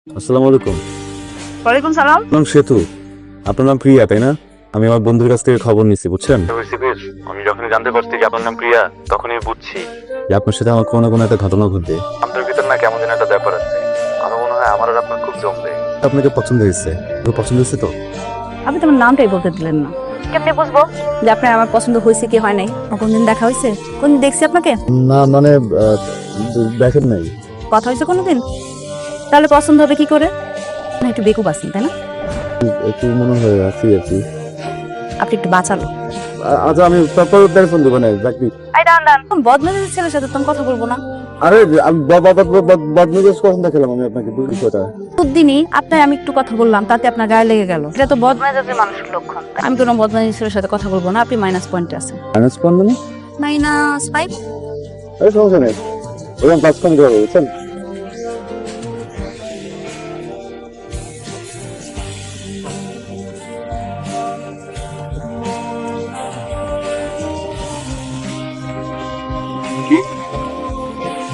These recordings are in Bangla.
আসসালামু আলাইকুম। ওয়ালাইকুম সালাম। নাম সেতু, আপনার নাম প্রিয়া তাই না? আমি আমার বন্ধুর কাছ থেকে খবর নিচ্ছি, বুঝছেন? আমি যখনই জানতে পারছি যে আপনার নাম প্রিয়া তখনই বুঝছি যে আপনার সাথে আমার কোনো না কোনো একটা ঘটনা ঘটবে। আপনার ভিতর না কেমন যেন একটা ব্যাপার আছে। আমার মনে হয় আমার আর আপনার খুব জমবে। আপনাকে পছন্দ হয়েছে, পছন্দ হয়েছে তো? আপনি তোমার নামটাই বলতে দিলেন না, কেমনে বুঝবো যে আপনার আমার পছন্দ হয়েছে কি হয় নাই? কোনদিন দেখা হয়েছে? কোনদিন দেখছি আপনাকে? না মানে দেখেন নাই। কথা হয়েছে কোনোদিন? তাহলে পছন্দ হবে কি করে? না একটু বেকুব আছেন তাই না? একটু মনে হয় আছি আর কি। আপনি একটু বাঁচালো। আচ্ছা আমি তারপর ফোন দেবো না দেখবি। বদমেজাজের ছেলের সাথে তুমি কথা বলবো না। আরে আমি বদমেজাজ কখন দেখালাম আমি আপনাকে? বুঝলি কথা প্রতিদিনই আপনার আমি একটু কথা বললাম তাতে আপনার গায়ে লেগে গেল, এটা তো বদমেজাজের মানুষের লক্ষণ। আমি কোনো বদমেজাজের ছেলের সাথে কথা বলবো না, আপনি মাইনাস পয়েন্টে আছেন। মাইনাস কোন মানে? -5। আরে সমস্যা নেই, ওরকম পাঁচ কম করবো, বুঝছেন?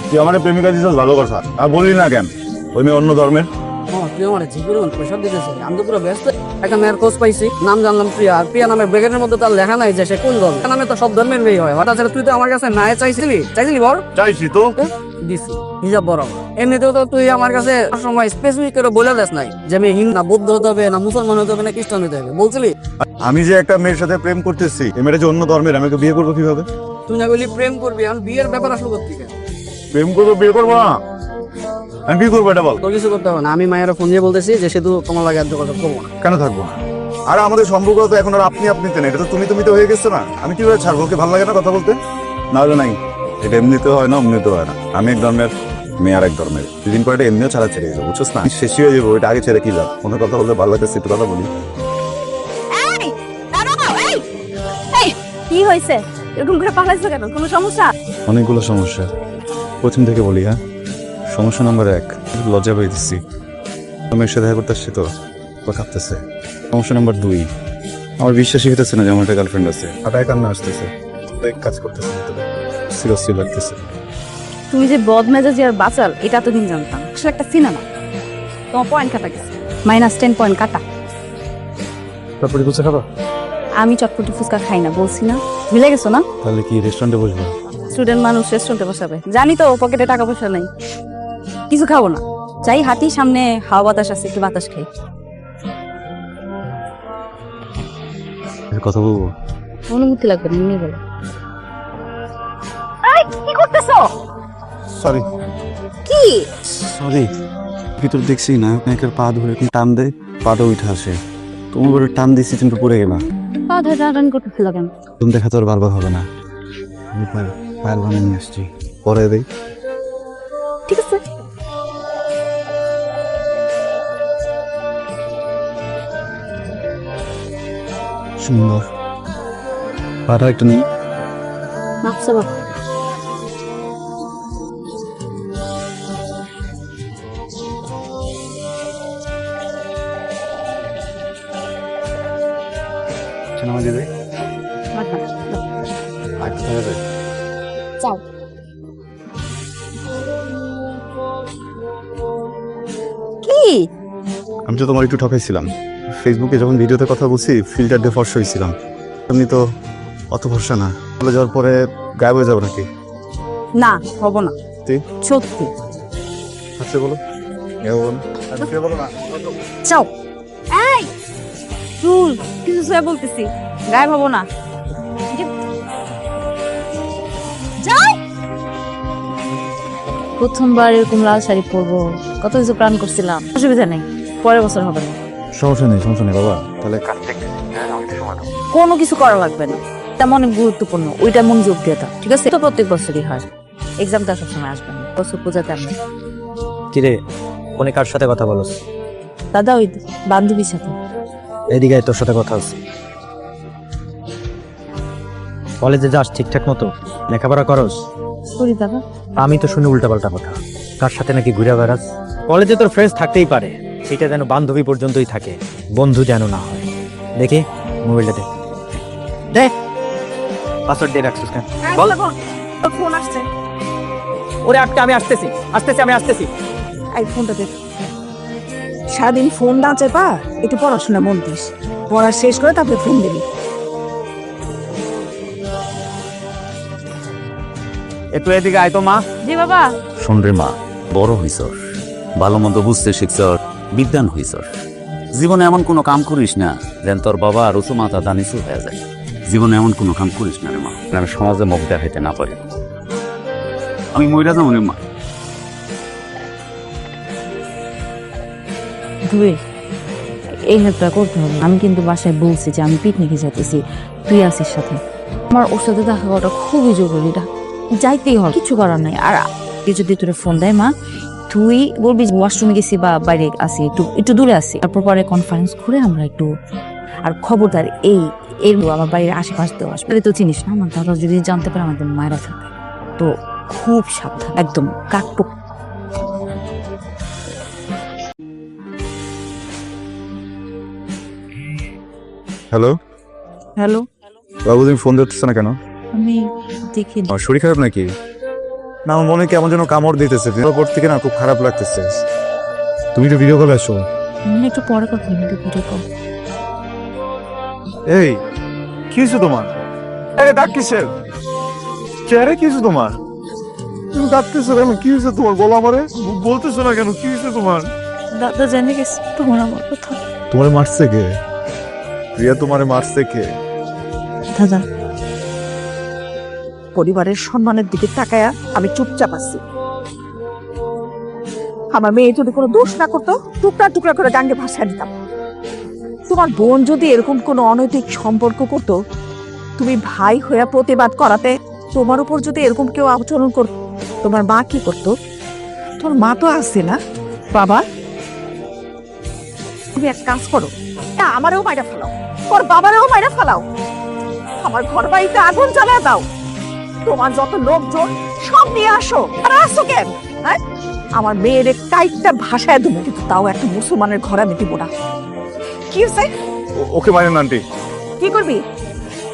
তুই আমার প্রেমিকা দিছিস ভালো কথা, আর বললি না কেন? ওই মেয়ে অন্য ধর্মের। তুই আমার জীবন পয়সা দিতেছে, আমি তো পুরো ব্যস্ত। একটা মেয়ের খোঁজ পাইছি, নাম জানলাম প্রিয়া। আর প্রিয়া নামের ব্র্যাকেটের মধ্যে তার লেখা নাই যে সে কোন ধর্ম। নামে তো সব ধর্মের মেয়ে হয়। হঠাৎ তুই তো আমার কাছে নাই চাইছিলি বল চাইছি তো। দিছি হিসাব বড়। এমনিতেও তো তুই আমার কাছে সময় স্পেসিফিক করে বলে দেস নাই যে আমি হিন্দু না বৌদ্ধ হতে হবে না মুসলমান হতে হবে না খ্রিস্টান হতে হবে, বলছিলি? আমি যে একটা মেয়ের সাথে প্রেম করতেছি, এই মেয়েটা যে অন্য ধর্মের, আমি ওকে বিয়ে করবো কিভাবে? তুই না বলি প্রেম করবি, আমি বিয়ের ব্যাপার আসলো কোথেকে? প্রেম করবো, বিয়ে করবো না? আমি কি করবো এটা বল? তোর কিছু করতে হবে না, আমি মায়ের ফোন দিয়ে বলতেছি যে শুধু তোমার লাগে আর যোগাযোগ করবো না। কেন থাকবো না? আর আমাদের সম্পর্ক তো এখন আর আপনিতে না, এটা তো তুমি তো হয়ে গেছো না। আমি কিভাবে ছাড়বো? ওকে ভালো লাগে না কথা বলতে? না হলে নাই, এটা এমনিতে হয় না অমনিতে হয় না। আমি এক ধর্মের, মেয়ে আর এক ধর্মের, দুদিন পরে এটা এমনিও ছাড়া ছেড়ে যাবো, বুঝছিস না? শেষ হয়ে যাবো, এটা আগে ছেড়ে কি লাভ? কোনো কথা বলতে ভালো লাগতেছে, একটু কথা বলি। কি হয়েছে? এরকম করে পালাইছো কেন? কোনো সমস্যা? অনেকগুলো সমস্যা। প্রথম থেকে বলি, হ্যাঁ? সমস্যা নাম্বার 1, লজ্জা পেয়ে দিচ্ছি। মেয়ের সাথে দেখা করতে আসছি তো ও কাঁপতেছে। সমস্যা নাম্বার 2, আমার বিশ্বাসই হইতেছে না যে আমার একটা গার্লফ্রেন্ড আছে। হাঁটায় কান্না আসতেছে, এক কাজ করতেছে না, তবে সিরিয়াসলি লাগতেছে। তুমি যে বদমেজাজি আর বাচাল এটা তো দিন জানতাম। আসলে একটা সিনেমা, তোমার পয়েন্ট কাটা গেছে, -10 পয়েন্ট কাটা। তারপরে বুঝে খাবো? আমি চটপটি ফুচকা খাই না, বলছি না? ভুলে গেছো না? তাহলে কি রেস্টুরেন্টে বসবো? স্টুডেন্ট মানুষ রেস্টুরেন্টে বসাবে, জানি তো পকেটে টাকা পয়সা নেই। কিছু খাবো না, চাই হাঁটি, সামনে হাওয়া বাতাস আছে, একটু বাতাস খাই। কথা বলবো? অনুমতি লাগবে না, এমনি বলো। কি করতেছো? সরি। কি? সরি। ভিতর দেখছি না নায়কের পা ধরে এরকম টান দেয়, পাটা উঠে আসে। তোমার উপরে টান দিচ্ছি, তুমি পড়ে গেলা। পা ধরে টান করতেছিল কেন? তুমি দেখা তো আর বারবার হবে না। আমি পায়ের বানিয়ে নিয়ে আসছি, পরে দেই। ঠিক আছে। সুন্দর, পাটা একটু নেই। মাপসা বাবা। সিনেমা দিয়ে দেয়। যাও। কি? আমি তো তোমার একটু ঠকাইছিলাম। ফেসবুকে যখন ভিডিওতে কথা বলছি ফিল্টার দিয়ে ফর্সা হয়েছিলাম। এমনি তো অত ভরসা না। চলে যাওয়ার পরে গায়েব হয়ে যাবো নাকি? না, হব না। তুই? সত্যি। আচ্ছা বলো, গায়েব হবো না? আচ্ছা বলো না। যাও। এই চুল কিছু সে বলতেছি, গায়েব হবো না। যাও। প্রথমবার এরকম লাল শাড়ি পরবো, কত কিছু প্ল্যান করছিলাম। অসুবিধা নেই, পরের বছর হবে না। সমস্যা নেই বাবা। তাহলে কোনো কিছু করা লাগবে না, তেমন অনেক গুরুত্বপূর্ণ, ওইটা মনোযোগ দিয়ে দাও, ঠিক আছে? তো প্রত্যেক বছরই হয়, এক্সামটা সবসময় আসবে না, বছর পূজাতে আমি। কিরে, কোনে কার সাথে কথা বলস? দাদা ওই বান্ধবীর সাথে। এদিকে আয়, তোর সাথে কথা আছে। কলেজে যাস ঠিকঠাক মতো? লেখাপড়া করস? করি দাদা। আমি তো শুনি উল্টাপাল্টা কথা, কার সাথে নাকি ঘুরে বেড়াস। কলেজে তোর ফ্রেন্ডস থাকতেই পারে, সেটা যেন বান্ধবী পর্যন্তই থাকে, বন্ধু যেন না হয়। দেখি মোবাইলটা দে। দে, পাসওয়ার্ড দিয়ে রাখছিস কেন? বল। ফোন আসছে। ওরে আটকে, আমি আসতেছি। এই ফোনটা দে। সারাদিন ফোন না চেপা একটু পড়াশোনা মন দিস। পড়া শেষ করে তারপরে ফোন দিবি। একটু এদিকে আয় তো মা। জি বাবা। শোন রে মা, বড় হইছস, ভালো মন্দ বুঝতে শিখছস, বিদ্যান হইছস। জীবনে এমন কোনো কাম করিস না যেন তোর বাবা আর উঁচু মাথা দানিচু হয়ে যায়। জীবনে এমন কোনো কাম করিস না রে মা, আমি সমাজে মুখ দেখাইতে না পারি। আমি মইরা যাবো রে মা। তুই এই হেল্পটা করতে হবে। আমি কিন্তু বাসায় বলছি যে আমি পিকনিকে যেতেছি, তুই আসিস সাথে। আমার ওর সাথে দেখা করাটা খুবই জরুরি, যাইতেই হবে, কিছু করার নাই। আর তুই যদি তোর ফোন দেয় মা, তুই বলবি ওয়াশরুমে গেছি বা বাইরে আসি, একটু দূরে আসি, তারপর পরে কনফারেন্স করে আমরা একটু। আর খবরদার এর আমার বাড়ির আশেপাশেও আসবে, তো চিনিস না, আমার দাদা যদি জানতে পারে আমাদের মায়েরা থাকে, তো খুব সাবধান, একদম কাকপোক। হ্যালো হ্যালো, বাবু, তুমি ফোন দিতেছ না কেন? আমি দেখি আমার শরীর খারাপ নাকি? না, আমার মনে কেমন যেন কামড় দিতেছে, পর থেকে না খুব খারাপ লাগতেছে। তুমি একটু ভিডিও কল আসো। একটু পরে কথা বলবি, ভিডিও কল। এই, কি হয়েছে তোমার? আরে ডাক কিসের? চেহারা কি হয়েছে তোমার? তুমি ডাকতেছো কেন? কি হয়েছে তোমার? বলো আমারে, বলতেছো না কেন? কি হয়েছে তোমার? দাদা জেনে গেছে তোমার আমার কথা। তোমারে মারছে কে? প্রিয়া তোমারে মারছে কে? দাদা, পরিবারের সম্মানের দিকে তাকায়া আমি চুপচাপ আছি। আমার মেয়ে যদি কোনো দোষ না করতো, টুকরা টুকরা করে গাঙ্গে ভাসায় দিতাম। তোমার বোন যদি এরকম কোনো অনৈতিক সম্পর্ক করতো, তুমি ভাই হয়ে প্রতিবাদ করাতে, তোমার উপর যদি এরকম কেউ আচরণ করত, তোমার মা কি করতো? তোর মা তো আছে না বাবা? তুমি এক কাজ করো, আমারও মাইরা ফেলাও, ওর বাবারেও মাইরা ফেলাও, আমার ঘর বাড়িতে আগুন জ্বালা দাও, তোমার যত লোকজন সব নিয়ে আসো। আর আসো কেন? হ্যাঁ, আমার মেয়ের কাইটটা ভাষায় দেবো, কিন্তু তাও একটা মুসলমানের ঘরে আমি দিব না। কি হয়েছে? ওকে মারেন আন্টি। কি করবি?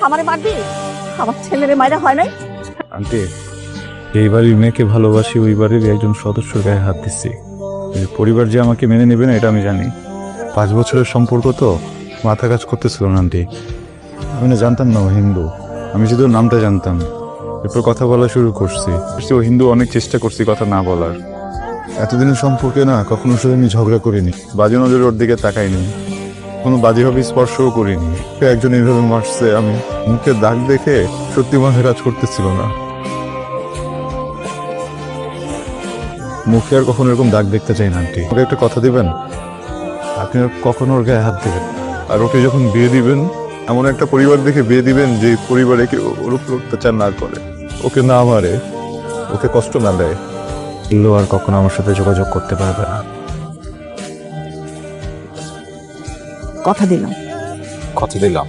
আমারে মারবি? আমার ছেলেরে মাইরা হয় নাই? আন্টি, এই বাড়ির মেয়েকে ভালোবাসি, ওই বাড়ির একজন সদস্যর গায়ে হাত দিচ্ছি। পরিবার যে আমাকে মেনে নেবে না এটা আমি জানি। 5 বছরের সম্পর্ক তো মাথা কাজ করতেছিল না আন্টি। আমি না জানতাম না ও হিন্দু, আমি শুধু নামটা জানতাম। এরপর কথা বলা শুরু করছি। ও হিন্দু, অনেক চেষ্টা করছি কথা না বলার। এতদিনের সম্পর্কে না কখনো সাথে আমি ঝগড়া করিনি, বাজে নজরে ওর দিকে তাকাইনি, কোনো বাজেভাবে স্পর্শও করিনি। একজন এইভাবে মারছে, আমি মুখে দাগ দেখে সত্যি মাথায় কাজ করতেছিল না। মুখে আর কখনো এরকম দাগ দেখতে চাই না আন্টি। ওকে একটা কথা দিবেন, আপনি আর কখনো ওর গায়ে হাত দেবেন। আর ওকে যখন বিয়ে দিবেন, এমন একটা পরিবার দেখে বিয়ে দিবেন যে পরিবারে কেউ ওর উপর অত্যাচার না করে, ওকে না মারে, ওকে কষ্ট না দেয়। ইল্লো আর কখনো আমার সাথে যোগাযোগ করতে পারবে না। কথা দিলাম। কথা দিলাম।